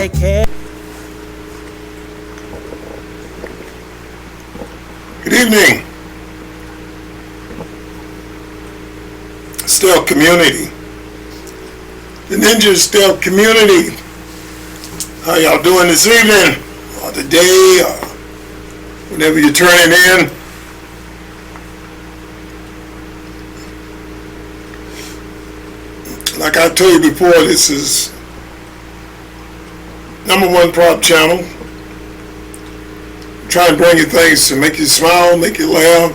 take care. Good evening, Stealth community, the Ninja Stealth community. How y'all doing this evening, or today, or whenever you're turning in? Like I told you before, this is #1 prop channel. Try and bring you things to make you smile, make you laugh.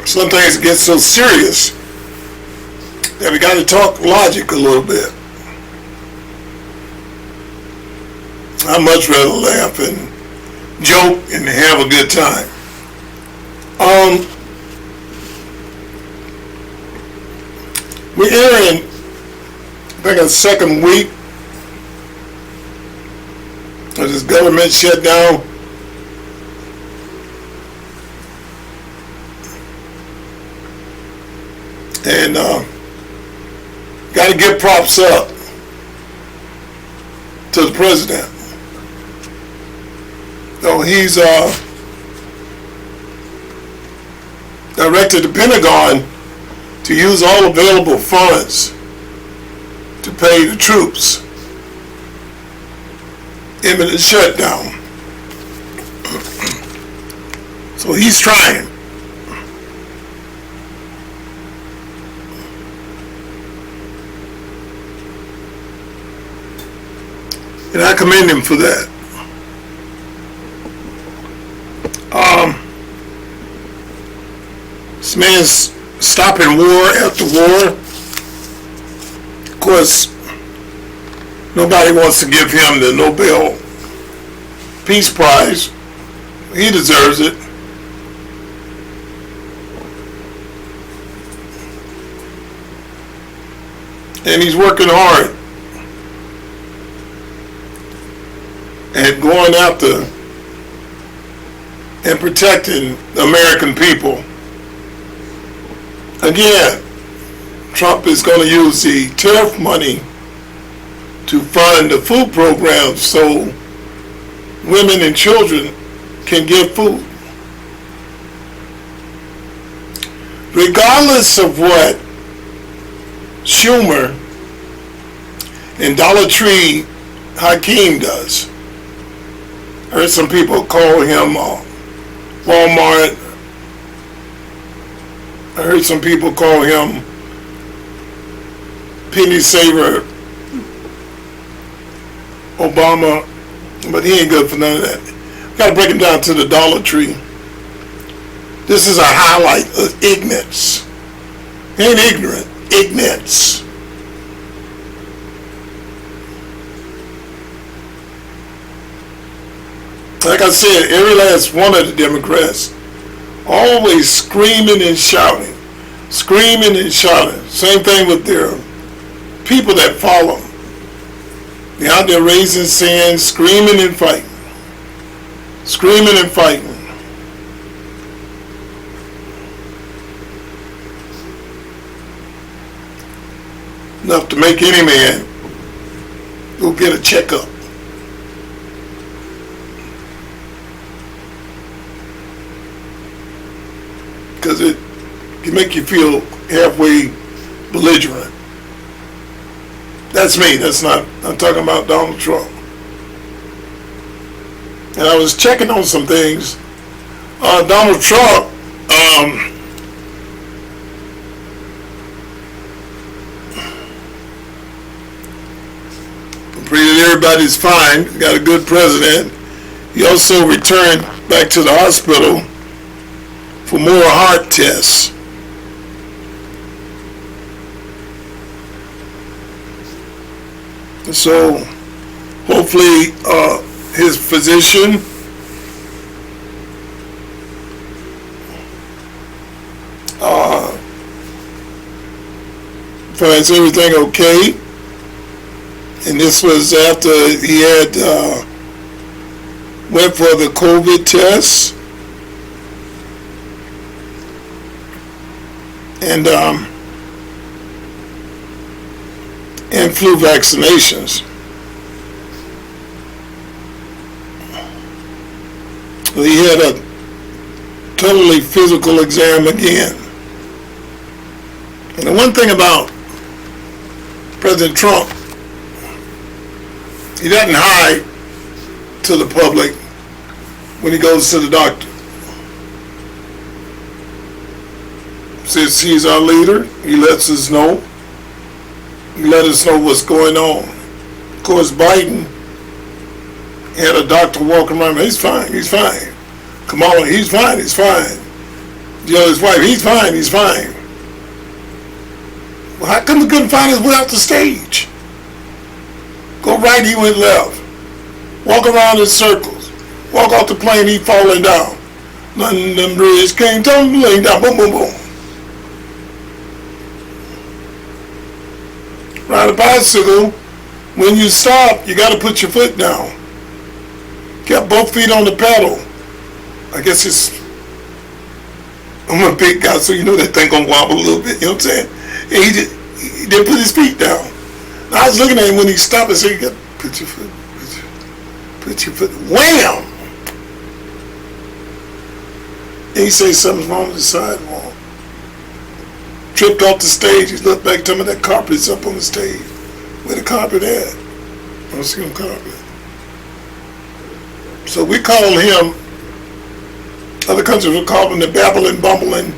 Some things get so serious that we got to talk logic a little bit. I'd much rather laugh and joke and have a good time. We're entering, I think, a second week of this government shutdown. And got to give props up to the president. So he's directed the Pentagon to use all available funds to pay the troops. Imminent shutdown. So he's trying. And I commend him for that. This man's stopping war after war. Of course, nobody wants to give him the Nobel Peace Prize. He deserves it. And he's working hard at going after and protecting the American people. Again, Trump is going to use the tariff money to fund the food programs so women and children can get food. Regardless of what Schumer and Dollar Tree Hakeem does, I heard some people call him Walmart. I heard some people call him Penny Saver Obama, but he ain't good for none of that. We got to break him down to the Dollar Tree. This is a highlight of ignorance. He ain't ignorant, ignorance. Like I said, every last one of the Democrats always screaming and shouting. Screaming and shouting. Same thing with their people that follow them. They're out there raising sand, screaming and fighting. Screaming and fighting. Enough to make any man go get a checkup. Because it can make you feel halfway belligerent. That's me. That's not, I'm talking about Donald Trump. And I was checking on some things. Donald Trump, I'm pretty that everybody's fine. Got a good president. He also returned back to the hospital for more heart tests. So hopefully his physician finds everything okay. And this was after he had went for the COVID test. And and flu vaccinations. He had a totally physical exam again. And the one thing about President Trump, he doesn't hide to the public when he goes to the doctor. Since he's our leader, he lets us know. He let us know what's going on. Of course, Biden had a doctor walking around, he's fine, he's fine. Kamala, he's fine, he's fine. You know, his wife, he's fine, he's fine. Well, how come he couldn't find his way off the stage? Go right, he went left. Walk around in circles. Walk off the plane, he falling down. London Bridge came tumbling down, boom, boom, boom. Ride a bicycle, when you stop, you got to put your foot down. Kept both feet on the pedal. I guess I'm a big guy, so you know that thing gonna wobble a little bit, you know what I'm saying? And he didn't put his feet down. And I was looking at him when he stopped and said, you got to put your foot, wham! And he said something's wrong with the sidewalk. Tripped off the stage, he looked back, told me that carpet's up on the stage. Where the carpet at? I don't see no carpet. So we call him, other countries will call him the babbling, bumbling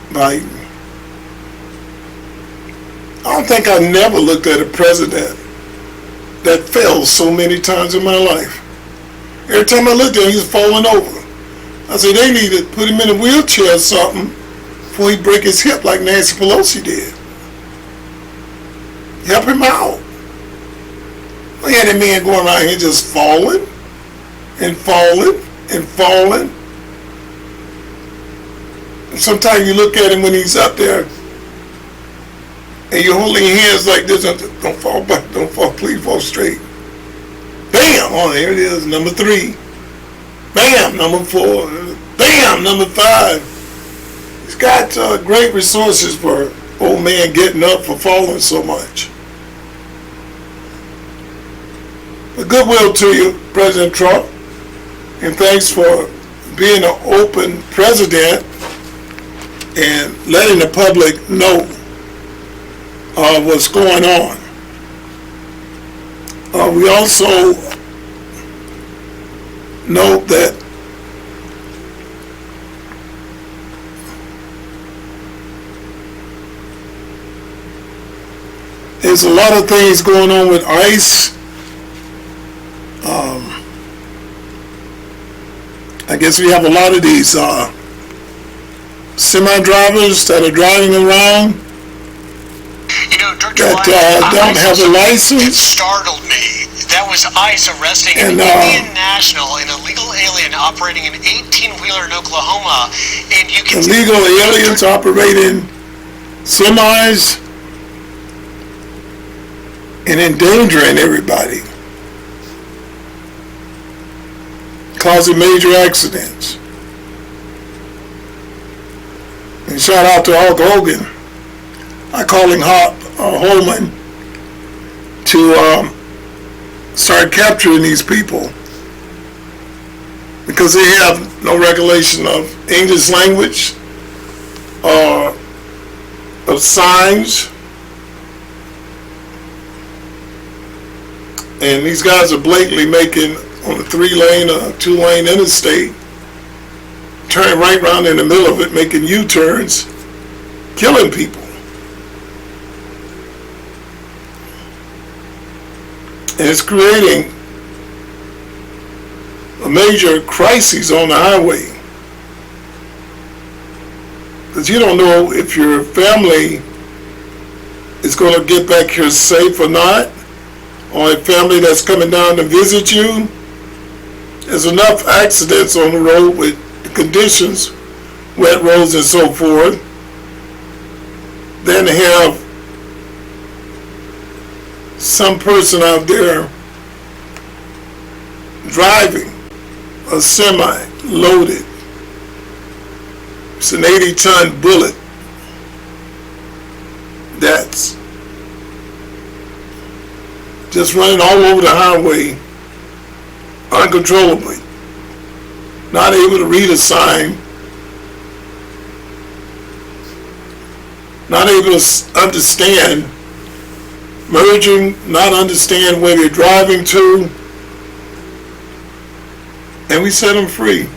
Biden. I don't think I never looked at a president that fell so many times in my life. Every time I looked at him, he was falling over. I said, they need to put him in a wheelchair or something before he break his hip like Nancy Pelosi did. Help him out. We had a man going around here just falling and falling and falling. And sometimes you look at him when he's up there and you're holding your hands like this. Don't fall back, don't fall, please fall straight. Bam! Oh, there it is, number 3. Bam! Number 4. Bam! Number 5. He's got great resources for old man getting up for falling so much. But goodwill to you, President Trump, and thanks for being an open president and letting the public know what's going on. We also note that there's a lot of things going on with ICE. I guess we have a lot of these semi-drivers that are driving around that don't have a license. It startled me. That was ICE arresting an Indian national, an illegal alien operating an 18-wheeler in Oklahoma. And you can illegal aliens operating semis and endangering everybody, causing major accidents. And shout out to Hulk Hogan. I call him Holman to start capturing these people because they have no regulation of English language or of signs. And these guys are blatantly making, on a 3-lane or 2-lane interstate, turning right around in the middle of it, making U-turns, killing people. And it's creating a major crisis on the highway. Because you don't know if your family is going to get back here safe or not, or a family that's coming down to visit you. There's enough accidents on the road with the conditions, wet roads and so forth, than to have some person out there driving a semi loaded. It's an 80-ton bullet that's just running all over the highway uncontrollably, not able to read a sign, not able to understand, merging, not understand where they're driving to, and we set them free.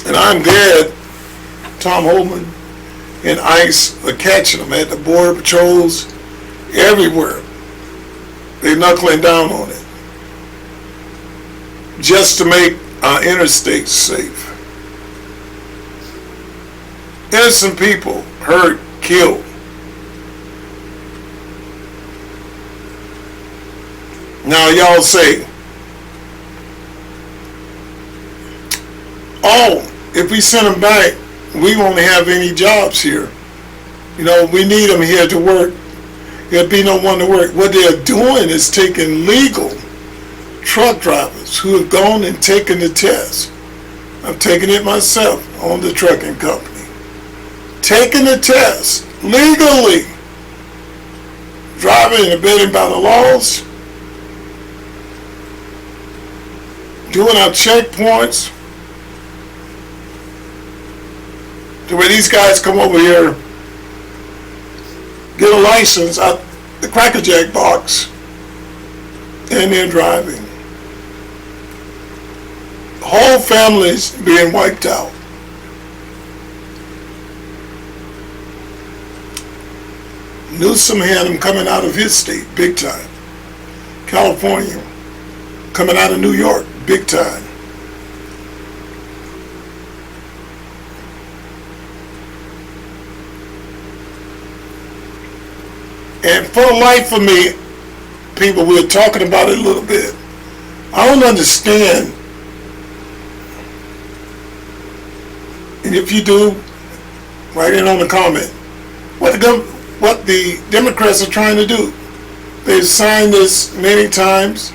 And I'm glad Tom Homan and ICE are catching them at the border patrols everywhere. They're knuckling down on it just to make our interstates safe. Innocent people hurt, killed. Now y'all say, oh, if we send them back, we won't have any jobs here. You know, we need them here to work. There'll be no one to work. What they're doing is taking legal truck drivers who have gone and taken the test. I'm taking it myself on the trucking company. Taking the test legally, driving and abiding by the laws, doing our checkpoints, to where these guys come over here, get a license out the Cracker Jack box, and they're driving. Whole families being wiped out. Newsom had them coming out of his state, big time. California, coming out of New York, big time. And for the life of me, people, we're talking about it a little bit. I don't understand, and if you do, write in on the comment, what the Democrats are trying to do. They've signed this many times,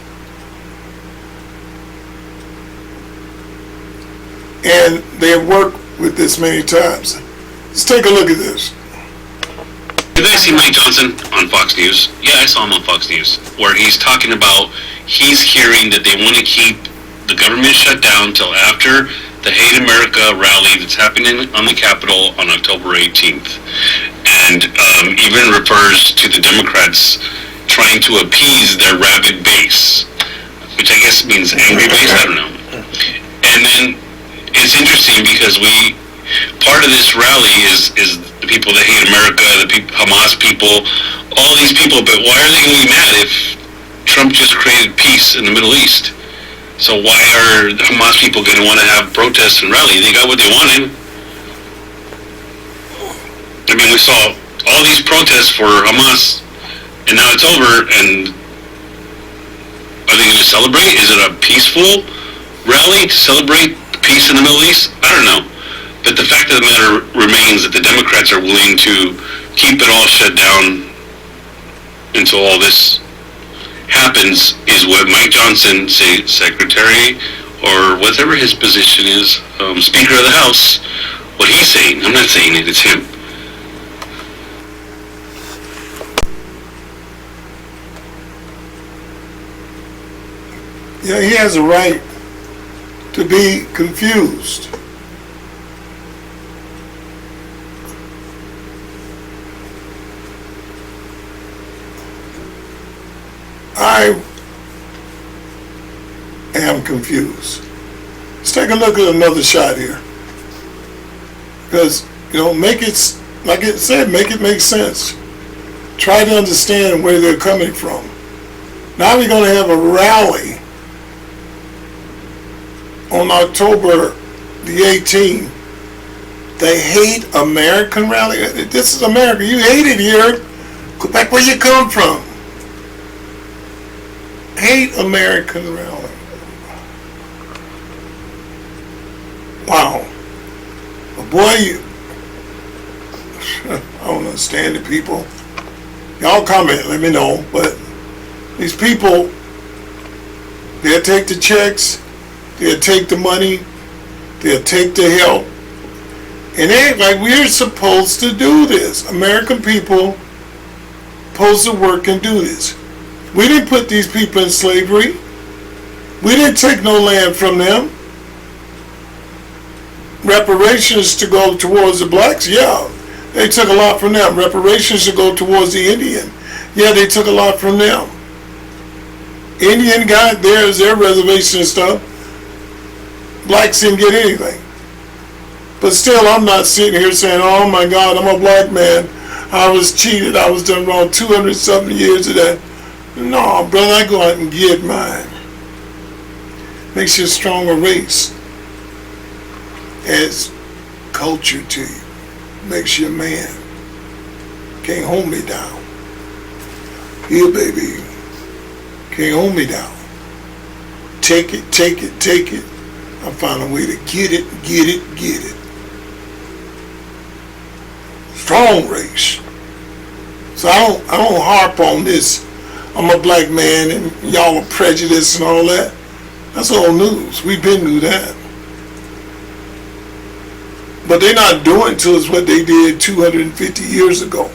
and they have worked with this many times. Let's take a look at this. Did you guys see Mike Johnson on Fox News? Yeah, I saw him on Fox News, where he's talking about he's hearing that they want to keep the government shut down till after the Hate America rally that's happening on the Capitol on October 18th. And even refers to the Democrats trying to appease their rabid base, which I guess means angry base, I don't know. And then it's interesting because part of this rally is the people that hate America, the Hamas people, all these people, but why are they going to be mad if Trump just created peace in the Middle East? So why are the Hamas people going to want to have protests and rally? They got what they wanted. I mean, we saw all these protests for Hamas, and now it's over, and are they going to celebrate? Is it a peaceful rally to celebrate peace in the Middle East? I don't know. But the fact of the matter remains that the Democrats are willing to keep it all shut down until all this happens, is what Mike Johnson, Secretary, or whatever his position is, Speaker of the House, what he's saying. I'm not saying it, it's him. Yeah, he has a right to be confused. I am confused. Let's take a look at another shot here. Because, make it, like it said, make it make sense. Try to understand where they're coming from. Now we're going to have a rally on October the 18th. They hate American rally. This is America. You hate it here. Go back where you come from. Hate American rally. Wow. But boy, I don't understand the people. Y'all comment, let me know. But these people, they'll take the checks, they'll take the money, they'll take the help, and act like we're supposed to do this. American people supposed to work and do this. We didn't put these people in slavery. We didn't take no land from them. Reparations to go towards the blacks, yeah, they took a lot from them. Reparations to go towards the Indian, yeah, they took a lot from them. Indian got theirs, their reservation and stuff. Blacks didn't get anything. But still, I'm not sitting here saying, oh my God, I'm a black man, I was cheated, I was done wrong, 200-something years of that. No, brother, I go out and get mine. Makes you a stronger race. Adds culture to you. Makes you a man. Can't hold me down. Here, baby. Can't hold me down. Take it, take it, take it. I'll find a way to get it, get it, get it. Strong race. So I don't harp on this. I'm a black man and y'all are prejudiced and all that. That's old news. We've been through that. But they're not doing to us what they did 250 years ago.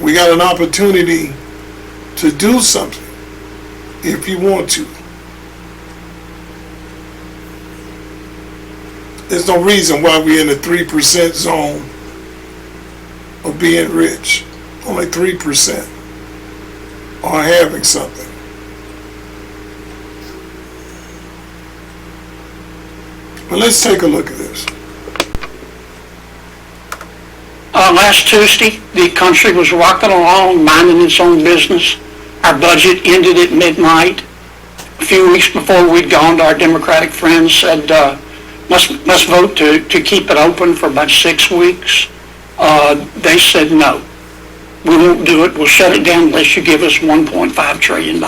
We got an opportunity to do something if you want to. There's no reason why we're in the 3% zone of being rich. Only 3% are having something. But let's take a look at this. Last Tuesday, the country was rocking along, minding its own business. Our budget ended at midnight. A few weeks before we'd gone, our Democratic friends said, let's vote to keep it open for about 6 weeks. They said no. We won't do it. We'll shut it down unless you give us $1.5 trillion.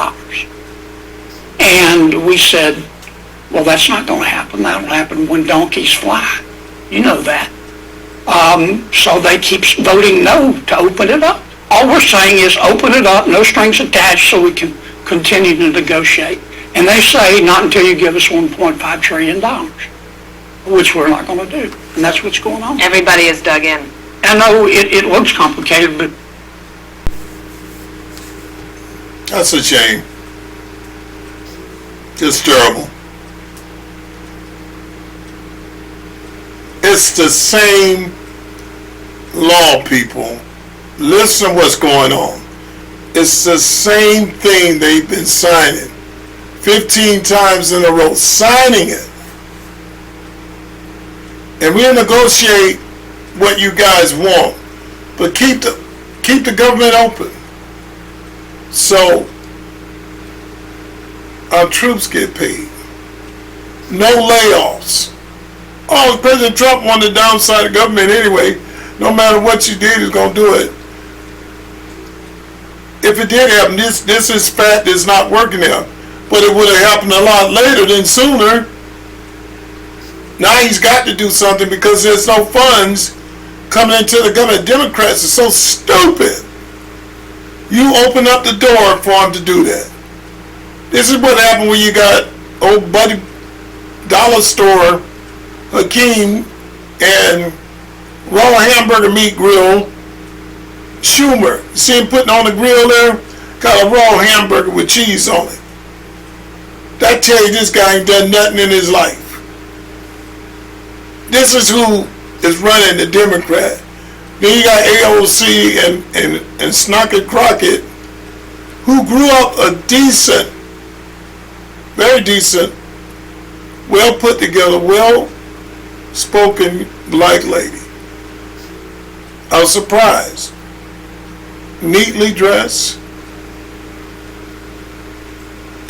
And we said, well, that's not going to happen. That'll happen when donkeys fly. You know that. So they keep voting no to open it up. All we're saying is open it up, no strings attached, so we can continue to negotiate. And they say not until you give us $1.5 trillion, which we're not going to do. And that's what's going on. Everybody is dug in. I know it looks complicated, but That's a shame. It's terrible. It's the same law, people. Listen to what's going on. It's the same thing they've been signing 15 times in a row, signing it. And we'll negotiate what you guys want, but keep the government open. So our troops get paid. No layoffs. Oh, President Trump wanted to downside the government anyway. No matter what you did, he's going to do it. If it did happen, this is fact is not working out. But it would have happened a lot later than sooner. Now he's got to do something because there's no funds coming into the government. Democrats are so stupid. You open up the door for them to do that. This is what happened when you got old buddy dollar store Hakeem and raw hamburger meat grill Schumer. You see him putting on the grill there? Got a raw hamburger with cheese on it. That tell you this guy ain't done nothing in his life. This is who is running the Democrat. Then you got AOC and Snocket Crockett, who grew up a decent, very decent, well put together, well spoken black lady. I was surprised. Neatly dressed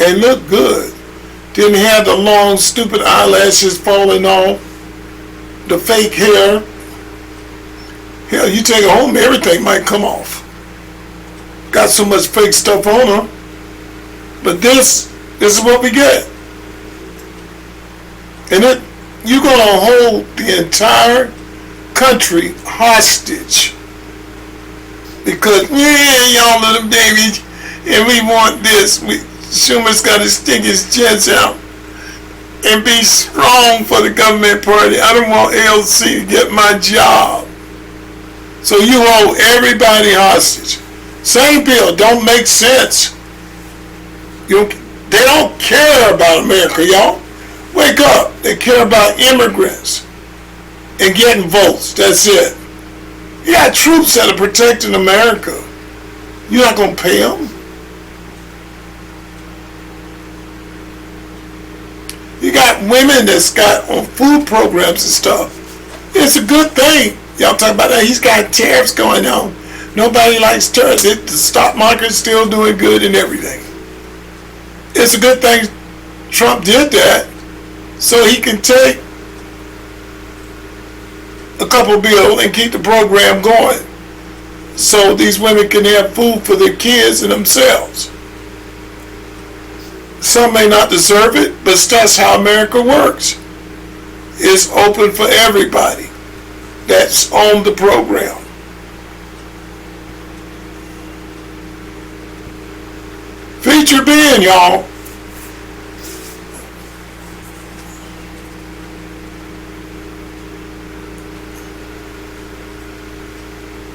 and looked good. Didn't have the long stupid eyelashes falling off, the fake hair. Hell, you take it home, everything might come off. Got so much fake stuff on her. But this is what we get. And you're going to hold the entire country hostage. Because, y'all little babies, and we want this. Schumer's got to stick his chest out. and be strong for the government party. I don't want AOC to get my job. So you hold everybody hostage. Same bill, don't make sense. They don't care about America, y'all. Wake up. They care about immigrants and getting votes. That's it. You got troops that are protecting America. You're not going to pay them. You got women that's got on food programs and stuff. It's a good thing. Y'all talk about that. He's got tariffs going on. Nobody likes tariffs. The stock market's still doing good and everything. It's a good thing Trump did that so he can take a couple bills and keep the program going so these women can have food for their kids and themselves. Some may not deserve it, but that's how America works. It's open for everybody that's on the program. Feature being, y'all.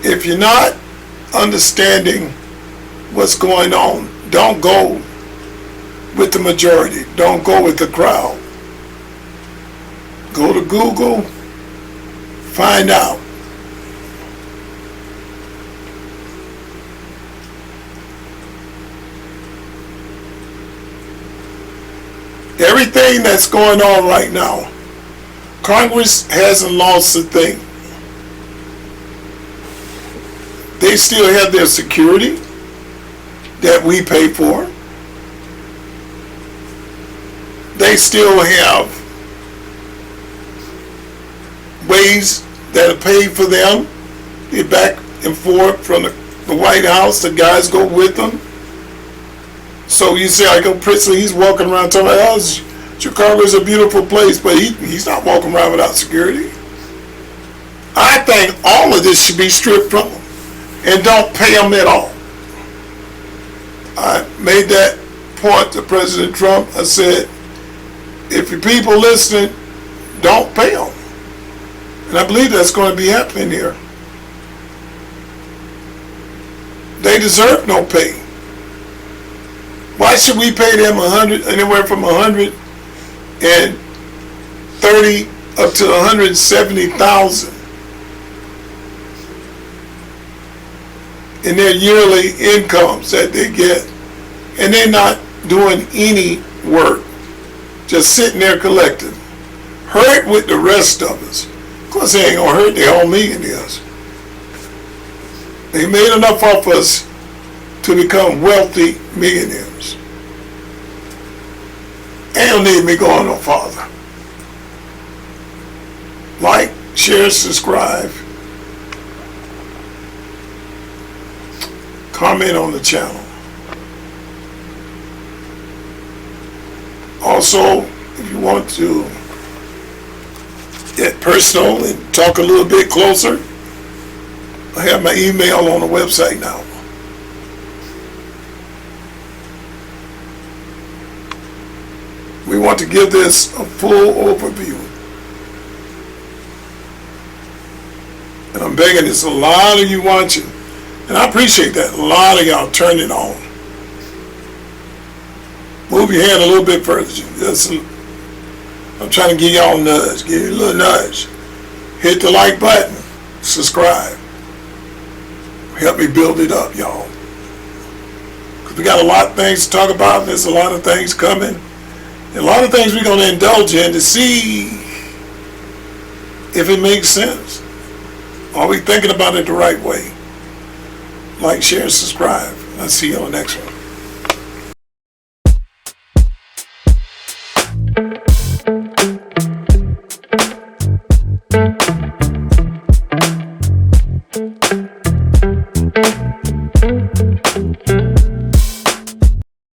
If you're not understanding what's going on, don't go with the majority. Don't go with the crowd. Go to Google, find out. Everything that's going on right now, Congress hasn't lost a thing. They still have their security that we pay for. They still have ways that are paid for them. They're back and forth from the White House. The guys go with them. So you say, like, Pritzker, he's walking around talking about, oh, Chicago's a beautiful place, but he's not walking around without security. I think all of this should be stripped from them and don't pay them at all. I made that point to President Trump. I said, if your people listening, don't pay them. And I believe that's going to be happening here. They deserve no pay. Why should we pay them anywhere from $130,000 up to $170,000 in their yearly incomes that they get, and they're not doing any work, just sitting there collecting? Hurt with the rest of us. Of course, they ain't gonna hurt their own millionaires. They made enough of us to become wealthy millionaires. They don't need me going no farther. Like, share, subscribe, comment on the channel. Also, if you want to get personal and talk a little bit closer, I have my email on the website now. We want to give this a full overview. And I'm begging, there's a lot of you watching. And I appreciate that. A lot of y'all turn it on. Move your hand a little bit further. I'm trying to give y'all a nudge. Give you a little nudge. Hit the like button. Subscribe. Help me build it up, y'all. Because we got a lot of things to talk about. There's a lot of things coming. And a lot of things we're going to indulge in to see if it makes sense. Are we thinking about it the right way? Like, share, subscribe. I'll see you on the next one.